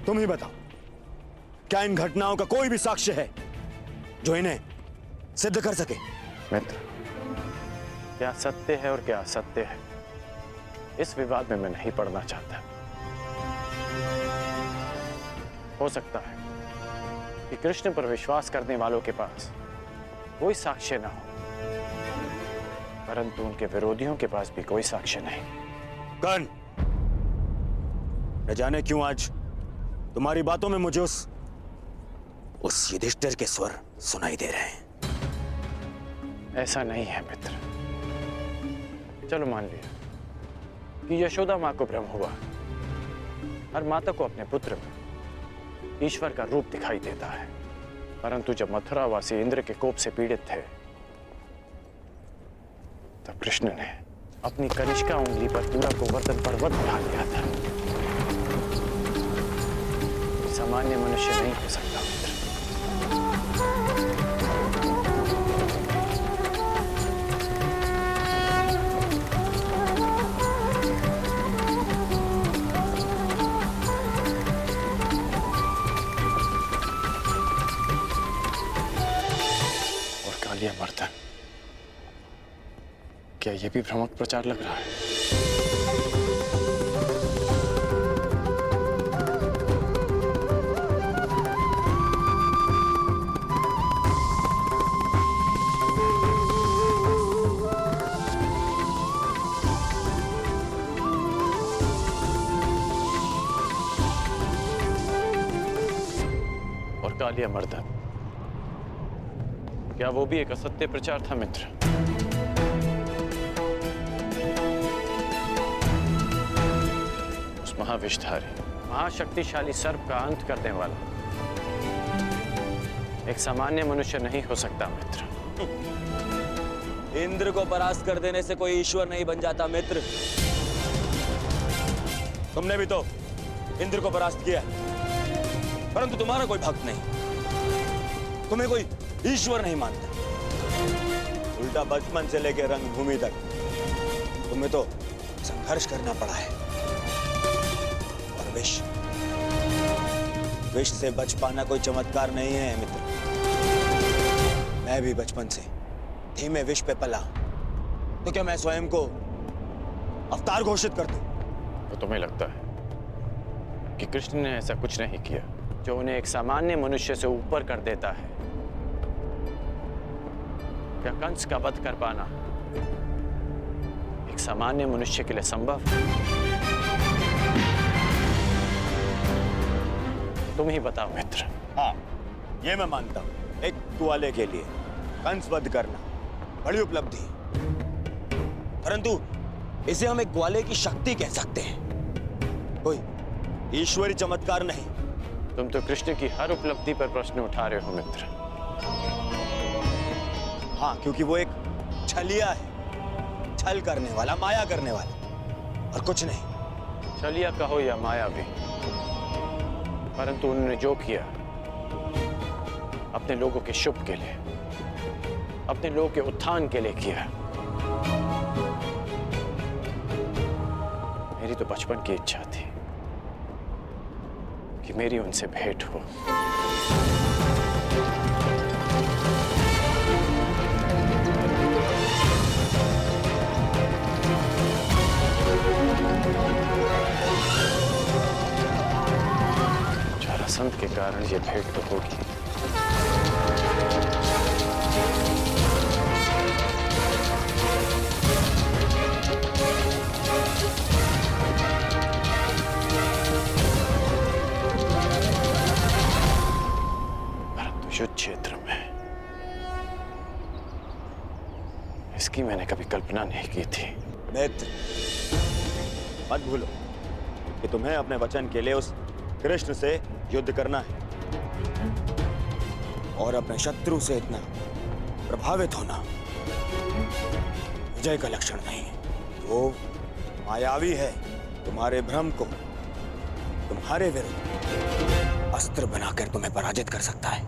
तुम ही बताओ, क्या इन घटनाओं का कोई भी साक्ष्य है जो इन्हें सिद्ध कर सके? मित्र, क्या सत्य है और क्या असत्य है, इस विवाद में मैं नहीं पड़ना चाहता। हो सकता है कि कृष्ण पर विश्वास करने वालों के पास कोई साक्ष्य ना हो, परंतु उनके विरोधियों के पास भी कोई साक्ष्य नहीं। कर्ण, न जाने क्यों आज तुम्हारी बातों में मुझे उस युधिष्ठिर के स्वर सुनाई दे रहे हैं। ऐसा नहीं है मित्र। चलो मान लिया कि यशोदा मां को भ्रम हुआ। हर माता को अपने पुत्र में ईश्वर का रूप दिखाई देता है, परंतु जब मथुरावासी इंद्र के कोप से पीड़ित थे, तब कृष्ण ने अपनी कनिष्का उंगली पर पूरा गोवर्धन पर्वत उठा लिया था। सामान्य मनुष्य नहीं हो सकता मित्र। मर्दन, क्या यह भी भ्रामक प्रचार लग रहा है? और कालिया मर्दन, क्या वो भी एक असत्य प्रचार था मित्र? उस महाविषधारी महाशक्तिशाली सर्प का अंत करने वाला एक सामान्य मनुष्य नहीं हो सकता मित्र। इंद्र को परास्त कर देने से कोई ईश्वर नहीं बन जाता मित्र। तुमने भी तो इंद्र को परास्त किया, परंतु तुम्हारा कोई भक्त नहीं, तुम्हें कोई ईश्वर नहीं मानता। उल्टा बचपन से लेकर रंगभूमि तक तुम्हें तो संघर्ष करना पड़ा है। और विष से बच पाना कोई चमत्कार नहीं है मित्र। मैं भी बचपन से धीमे विष पे पला, तो क्या मैं स्वयं को अवतार घोषित कर दूं? तो तुम्हें लगता है कि कृष्ण ने ऐसा कुछ नहीं किया जो उन्हें एक सामान्य मनुष्य से ऊपर कर देता है? क्या कंस का वध कर पाना एक सामान्य मनुष्य के लिए संभव? तुम ही बताओ मित्र। हाँ, ये मैं मानता हूं। एक ग्वाले के लिए कंस वध करना बड़ी उपलब्धि, परंतु इसे हम एक ग्वाले की शक्ति कह सकते हैं, कोई ईश्वरी चमत्कार नहीं। तुम तो कृष्ण की हर उपलब्धि पर प्रश्न उठा रहे हो मित्र। हाँ, क्योंकि वो एक छलिया है, छल करने वाला, माया करने वाला, और कुछ नहीं। छलिया कहो या माया भी, परंतु उन्होंने जो किया अपने लोगों के शुभ के लिए, अपने लोगों के उत्थान के लिए किया। मेरी तो बचपन की इच्छा थी कि मेरी उनसे भेंट हो। जरासंध के कारण ये भेंट तो होगी। परंतु युद्ध क्षेत्र में इसकी मैंने कभी कल्पना नहीं की थी। मित्र, मत भूलो कि तुम्हें अपने वचन के लिए उस कृष्ण से युद्ध करना है, और अपने शत्रु से इतना प्रभावित होना विजय का लक्षण नहीं है। वो मायावी है, तुम्हारे भ्रम को तुम्हारे विरुद्ध अस्त्र बनाकर तुम्हें पराजित कर सकता है।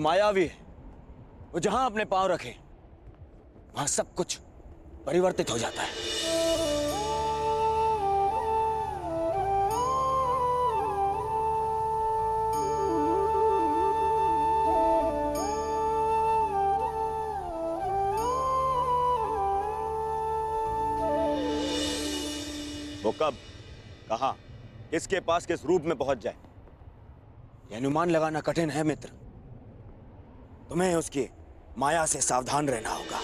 मायावी है। वो जहां अपने पांव रखे वहां सब कुछ परिवर्तित हो जाता है। वो कब, कहां, किसके पास, किस रूप में पहुंच जाए, यह अनुमान लगाना कठिन है मित्र। तुम्हें उसकी माया से सावधान रहना होगा।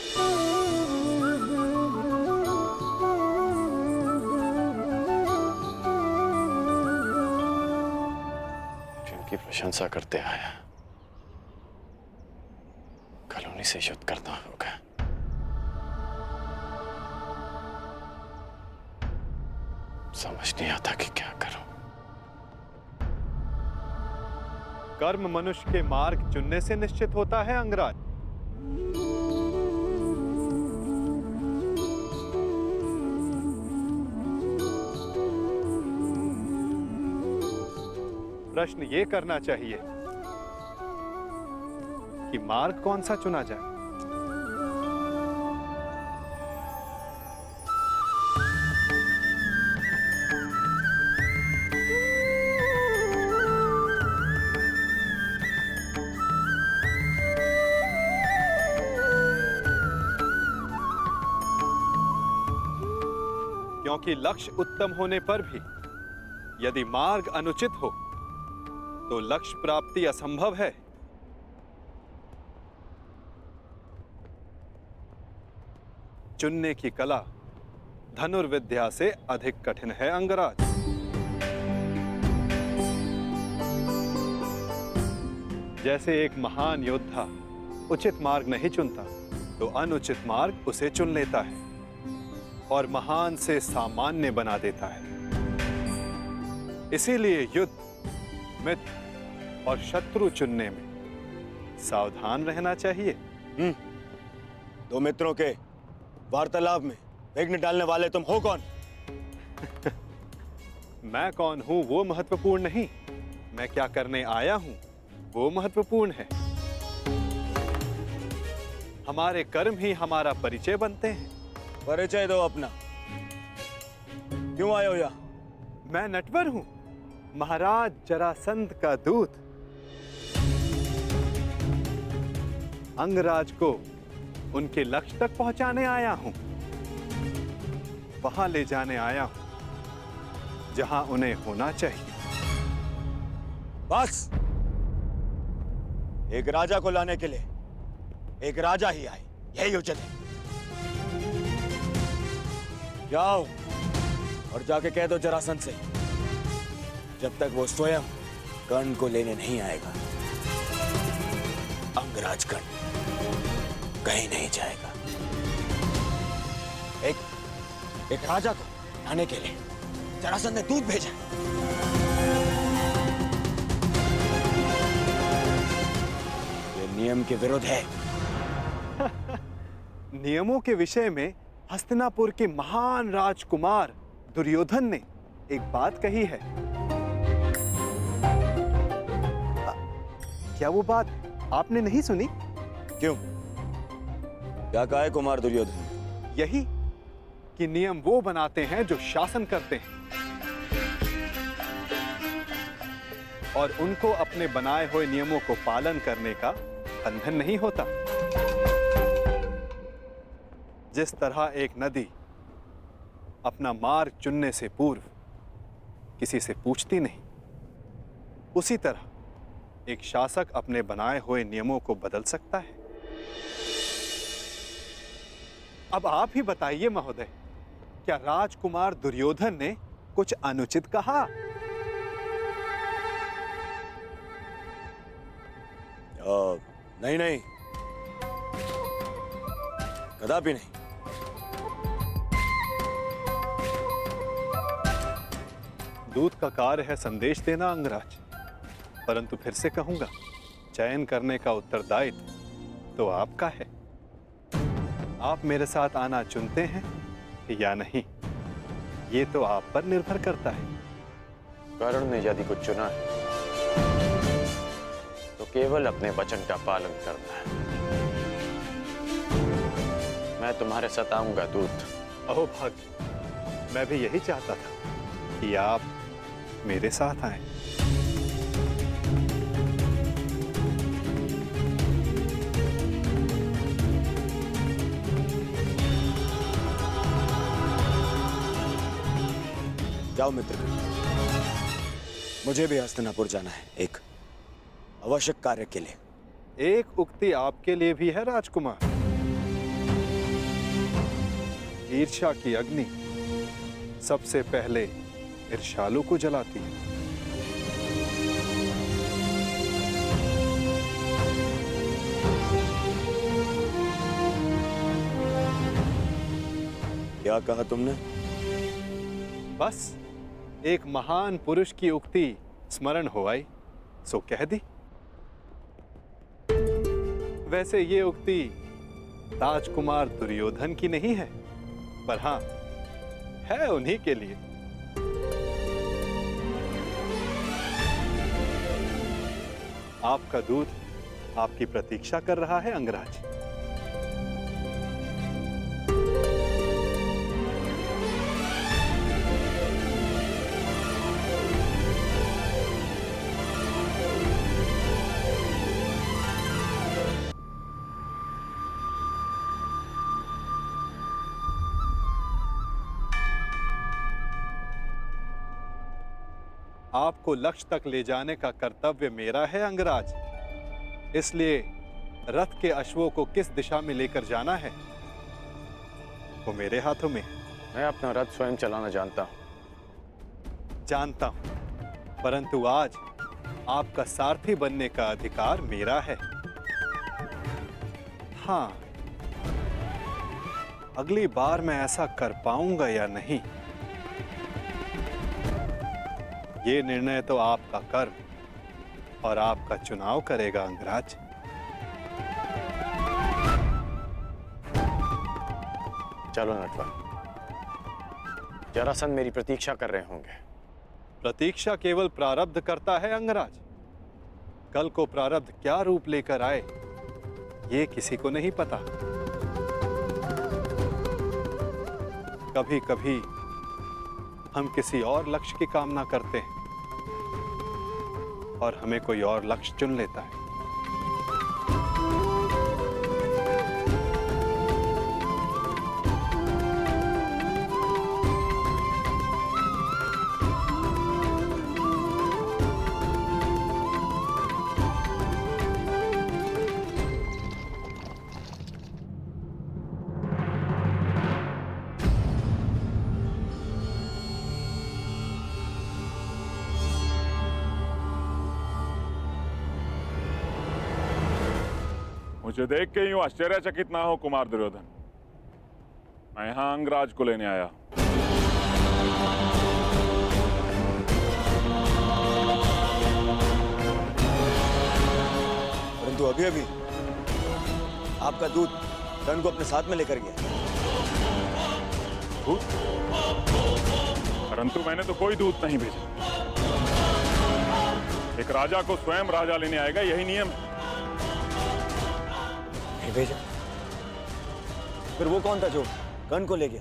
जिनकी प्रशंसा करते आया, कल उन्हीं से युद्ध करना होगा। समझ नहीं आता कि क्या करूं। कर्म मनुष्य के मार्ग चुनने से निश्चित होता है अंगराज। प्रश्न ये करना चाहिए कि मार्ग कौन सा चुना जाए। क्योंकि लक्ष्य उत्तम होने पर भी यदि मार्ग अनुचित हो तो लक्ष्य प्राप्ति असंभव है। चुनने की कला धनुर्विद्या से अधिक कठिन है अंगराज। जैसे एक महान योद्धा उचित मार्ग नहीं चुनता तो अनुचित मार्ग उसे चुन लेता है और महान से सामान्य बना देता है। इसीलिए युद्ध, मित्र और शत्रु चुनने में सावधान रहना चाहिए। दो मित्रों के वार्तालाप में विघ्न डालने वाले तुम हो कौन? मैं कौन हूं वो महत्वपूर्ण नहीं, मैं क्या करने आया हूं वो महत्वपूर्ण है। हमारे कर्म ही हमारा परिचय बनते हैं। परिचय दो अपना। क्यों आए हो यहाँ? मैं नटवर हूं, महाराज जरासंध का दूत। अंगराज को उनके लक्ष्य तक पहुंचाने आया हूं, वहां ले जाने आया हूं जहां उन्हें होना चाहिए। बस, एक राजा को लाने के लिए एक राजा ही आए, यही उचित है। जाओ और जाके कह दो जरासंध से, जब तक वो स्वयं कर्ण को लेने नहीं आएगा, अंगराज कर्ण कहीं नहीं जाएगा। एक राजा को लाने के लिए जरासंध ने दूत भेजा। ये नियम के विरुद्ध है। नियमों के विषय में हस्तिनापुर के महान राजकुमार दुर्योधन ने एक बात कही है। क्या वो बात आपने नहीं सुनी? क्यों? क्या कहा है कुमार दुर्योधन? यही कि नियम वो बनाते हैं जो शासन करते हैं और उनको अपने बनाए हुए नियमों को पालन करने का बंधन नहीं होता। जिस तरह एक नदी अपना मार्ग चुनने से पूर्व किसी से पूछती नहीं, उसी तरह एक शासक अपने बनाए हुए नियमों को बदल सकता है। अब आप ही बताइए महोदय, क्या राजकुमार दुर्योधन ने कुछ अनुचित कहा? नहीं नहीं, कदापि नहीं। दूत का कार्य है संदेश देना अंगराज, परंतु फिर से कहूंगा, चयन करने का उत्तरदायित्व तो आपका है। आप मेरे साथ आना चुनते हैं या नहीं, ये तो आप पर निर्भर करता है। कर्ण ने यदि कुछ चुना है तो केवल अपने वचन का पालन करना है। मैं तुम्हारे साथ आऊंगा दूत। अहो भाग्य, मैं भी यही चाहता था कि आप मेरे साथ आएं। जाओ मित्र, मुझे भी हस्तिनापुर जाना है एक आवश्यक कार्य के लिए। एक उक्ति आपके लिए भी है राजकुमार। ईर्ष्या की अग्नि सबसे पहले ईर्ष्यालु को जलाती है। क्या कहा तुमने? बस एक महान पुरुष की उक्ति स्मरण हो आई, सो कह दी। वैसे ये उक्ति राजकुमार दुर्योधन की नहीं है, पर हां, है उन्हीं के लिए। आपका दूत आपकी प्रतीक्षा कर रहा है अंगराज। आपको लक्ष्य तक ले जाने का कर्तव्य मेरा है अंगराज, इसलिए रथ के अश्वों को किस दिशा में लेकर जाना है वो मेरे हाथों में। मैं अपना रथ स्वयं चलाना जानता हूं। जानता हूं, परंतु आज आपका सारथी बनने का अधिकार मेरा है। हाँ, अगली बार मैं ऐसा कर पाऊंगा या नहीं, ये निर्णय तो आपका कर्म और आपका चुनाव करेगा अंगराज। चलो नटवर, जरासंध मेरी प्रतीक्षा कर रहे होंगे। प्रतीक्षा केवल प्रारब्ध करता है अंगराज। कल को प्रारब्ध क्या रूप लेकर आए ये किसी को नहीं पता। कभी कभी हम किसी और लक्ष्य की कामना करते हैं और हमें कोई और लक्ष्य चुन लेता है। मुझे देख के यूं आश्चर्यचकित ना हो कुमार दुर्योधन। मैं यहां अंगराज को लेने आया। परंतु अभी अभी आपका दूत कर्ण को अपने साथ में लेकर गया। दूत? परंतु मैंने तो कोई दूत नहीं भेजा। एक राजा को स्वयं राजा लेने आएगा, यही नियम है। भेजा? फिर वो कौन था जो कर्ण को ले गया?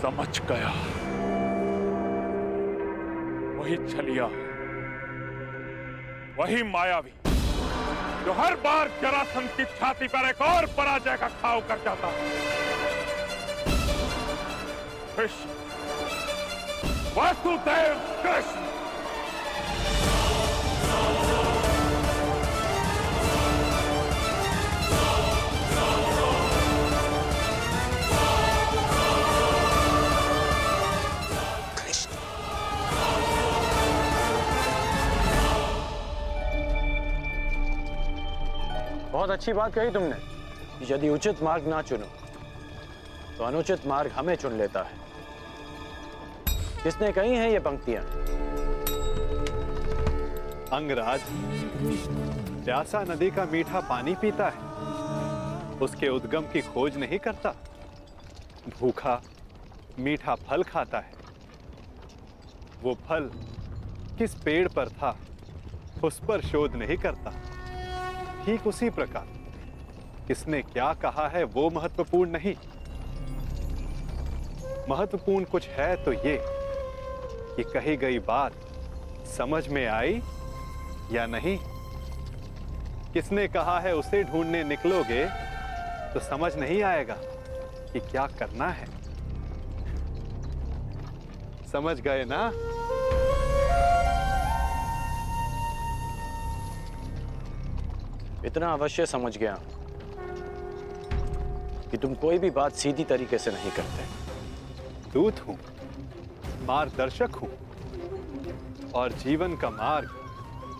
समझ गया, वही छलिया, वही मायावी जो हर बार जरासंध की छाती पर एक और पराजय का घाव कर जाता है। कृष्ण, वासुदेव कृष्ण। बहुत अच्छी बात कही तुमने कि यदि उचित मार्ग ना चुनो तो अनुचित मार्ग हमें चुन लेता है। किसने कही हैं ये पंक्तियां? अंगराज प्यासा नदी का मीठा पानी पीता है, उसके उद्गम की खोज नहीं करता। भूखा मीठा फल खाता है, वो फल किस पेड़ पर था उस पर शोध नहीं करता। ठीक उसी प्रकार किसने क्या कहा है वो महत्वपूर्ण नहीं, महत्वपूर्ण कुछ है तो ये कि कही गई बात समझ में आई या नहीं। किसने कहा है उसे ढूंढने निकलोगे तो समझ नहीं आएगा कि क्या करना है। समझ गए ना? इतना अवश्य समझ गया कि तुम कोई भी बात सीधी तरीके से नहीं करते। दूत हूं, मार्गदर्शक हूं, और जीवन का मार्ग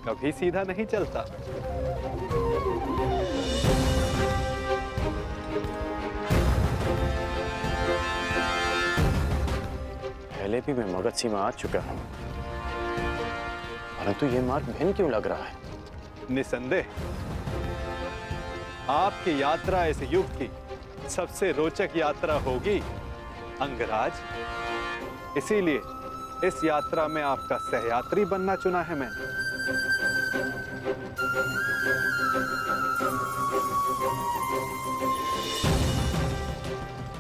कभी सीधा नहीं चलता। पहले भी मैं मगध सीमा आ चुका हूं, परंतु यह मार्ग भिन्न क्यों लग रहा है? निसंदेह आपकी यात्रा इस युग की सबसे रोचक यात्रा होगी अंगराज। इसीलिए इस यात्रा में आपका सहयात्री बनना चुना है मैंने।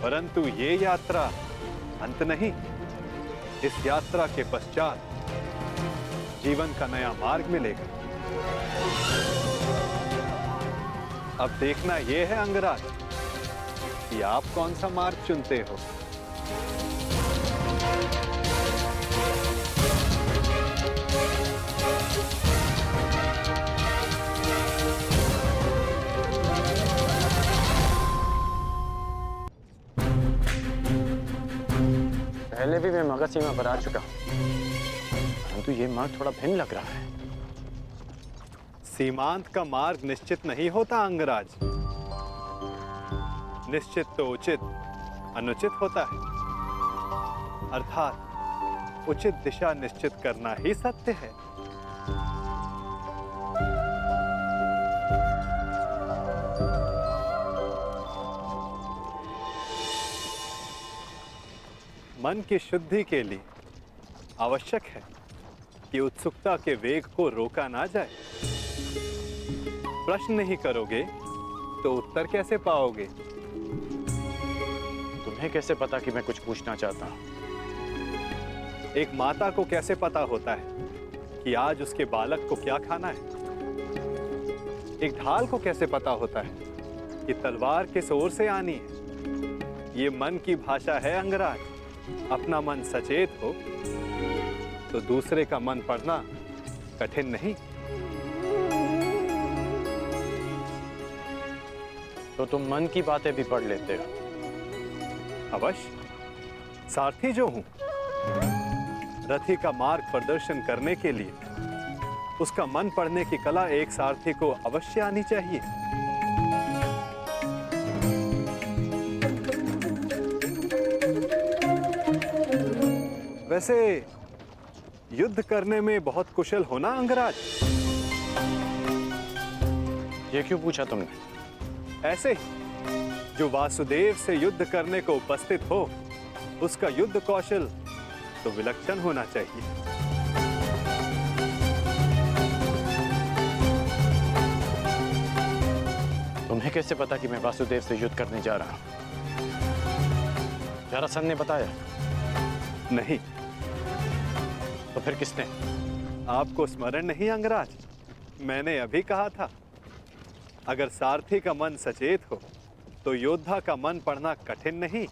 परंतु ये यात्रा अंत नहीं। इस यात्रा के पश्चात जीवन का नया मार्ग मिलेगा। अब देखना यह है अंगराज कि आप कौन सा मार्ग चुनते हो। पहले भी मैं मगध सीमा पर आ चुका हूं, परंतु यह मार्ग थोड़ा भिन्न लग रहा है। सीमांत का मार्ग निश्चित नहीं होता अंगराज। निश्चित तो उचित अनुचित होता है, अर्थात उचित दिशा निश्चित करना ही सत्य है। मन की शुद्धि के लिए आवश्यक है कि उत्सुकता के वेग को रोका ना जाए। प्रश्न नहीं करोगे तो उत्तर कैसे पाओगे? तुम्हें कैसे पता कि मैं कुछ पूछना चाहता हूं? एक माता को कैसे पता होता है कि आज उसके बालक को क्या खाना है? एक ढाल को कैसे पता होता है कि तलवार किस ओर से आनी है? ये मन की भाषा है अंगराज। अपना मन सचेत हो तो दूसरे का मन पढ़ना कठिन नहीं। तो तुम मन की बातें भी पढ़ लेते हो? अवश्य। सारथी जो हूं, रथी का मार्ग प्रदर्शन करने के लिए उसका मन पढ़ने की कला एक सारथी को अवश्य आनी चाहिए। वैसे युद्ध करने में बहुत कुशल होना अंगराज। ये क्यों पूछा तुमने? ऐसे ही जो वासुदेव से युद्ध करने को उपस्थित हो उसका युद्ध कौशल तो विलक्षण होना चाहिए। तुम्हें कैसे पता कि मैं वासुदेव से युद्ध करने जा रहा हूं? जरासंध ने बताया? नहीं। तो फिर किसने? आपको स्मरण नहीं अंगराज? मैंने अभी कहा था, अगर सारथी का मन सचेत हो तो योद्धा का मन पढ़ना कठिन नहीं।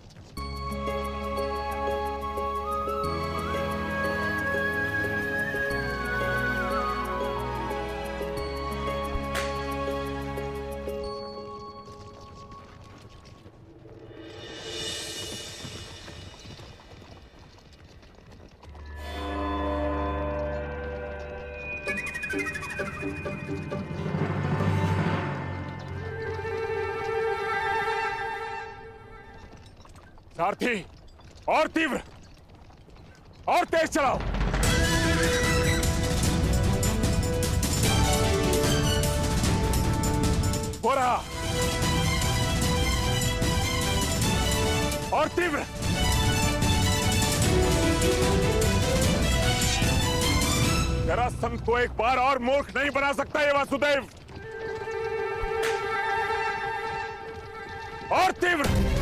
सारथी, और तीव्र और तेज चलाओ। हो रहा, और तीव्र जरासंध को एक बार और मूर्ख नहीं बना सकता ये वासुदेव। और तीव्र